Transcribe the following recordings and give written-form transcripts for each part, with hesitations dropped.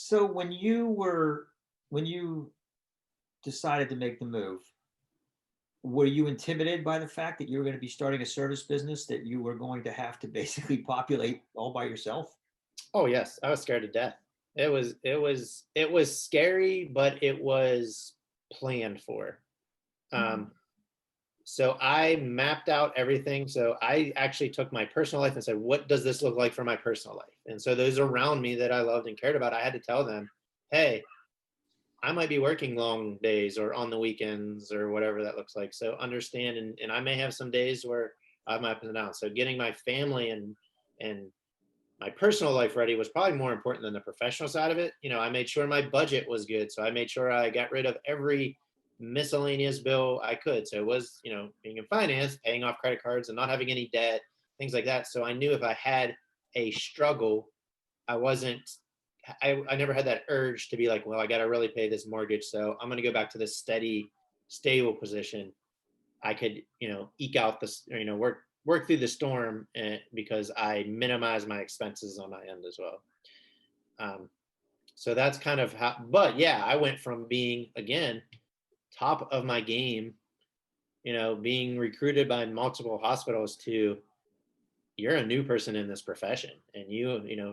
So when you decided to make the move, were you intimidated by the fact that you were going to be starting a service business that you were going to have to basically populate all by yourself? Oh yes, I was scared to death. It was scary, but it was planned for. Um, so I mapped out everything. So I actually took my personal life and said, what does this look like for my personal life? And so those around me that I loved and cared about, I had to tell them, hey, I might be working long days or on the weekends or whatever that looks like. So understand, and I may have some days where I have my ups and downs. So getting my family and my personal life ready was probably more important than the professional side of it. I made sure my budget was good. So I made sure I got rid of every miscellaneous bill I could. So it was, being in finance, paying off credit cards and not having any debt, things like that. So I knew if I had a struggle, I wasn't, I never had that urge to be like, well, I got to really pay this mortgage. So I'm going to go back to this steady, stable position. I could, eke out this, work through the storm because I minimize my expenses on my end as well. Um, so that's kind of how, but yeah, I went from being, again, top of my game, being recruited by multiple hospitals to you're a new person in this profession and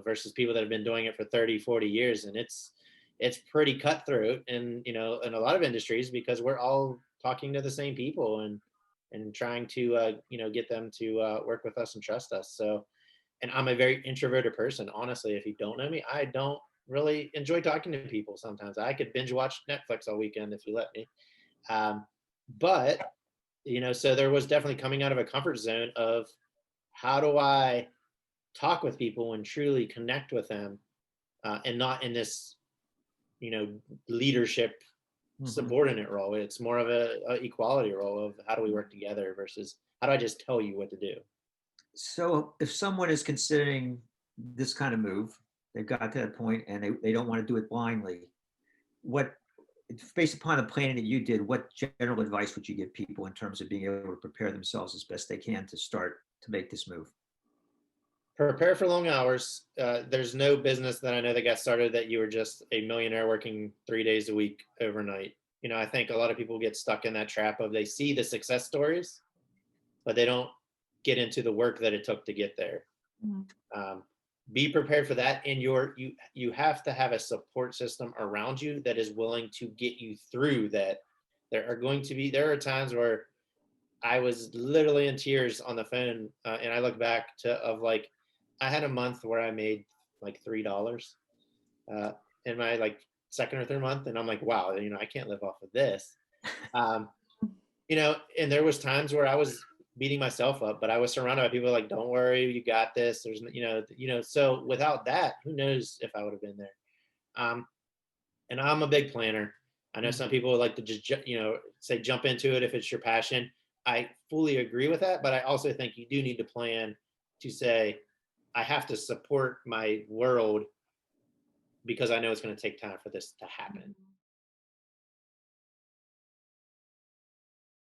versus people that have been doing it for 30, 40 years. And it's pretty cutthroat in a lot of industries because we're all talking to the same people and trying to, get them to work with us and trust us. So, and I'm a very introverted person. Honestly, if you don't know me, I don't really enjoy talking to people. Sometimes I could binge watch Netflix all weekend if you let me. Um, but, so there was definitely coming out of a comfort zone of how do I talk with people and truly connect with them and not in this, you know, leadership Hmm. subordinate role. It's more of a equality role of how do we work together versus how do I just tell you what to do? So if someone is considering this kind of move, they've got to that point and they don't want to do it blindly. What, based upon the planning that you did, what general advice would you give people in terms of being able to prepare themselves as best they can to start to make this move? Prepare for long hours. There's no business that I know that got started that you were just a millionaire working 3 days a week overnight. I think a lot of people get stuck in that trap of they see the success stories, but they don't get into the work that it took to get there. Um, be prepared for that, and you have to have a support system around you that is willing to get you through that. There are times where I was literally in tears on the phone, and I look back to of like I had a month where I made like $3 uh, in my like second or third month, and I'm like, wow, I can't live off of this. Um, and there was times where I was beating myself up, but I was surrounded by people like, don't worry, you got this. There's, so without that, who knows if I would have been there. Um, and I'm a big planner. I know some people like to just, say jump into it if it's your passion. I fully agree with that, but I also think you do need to plan to say, I have to support my world because I know it's going to take time for this to happen.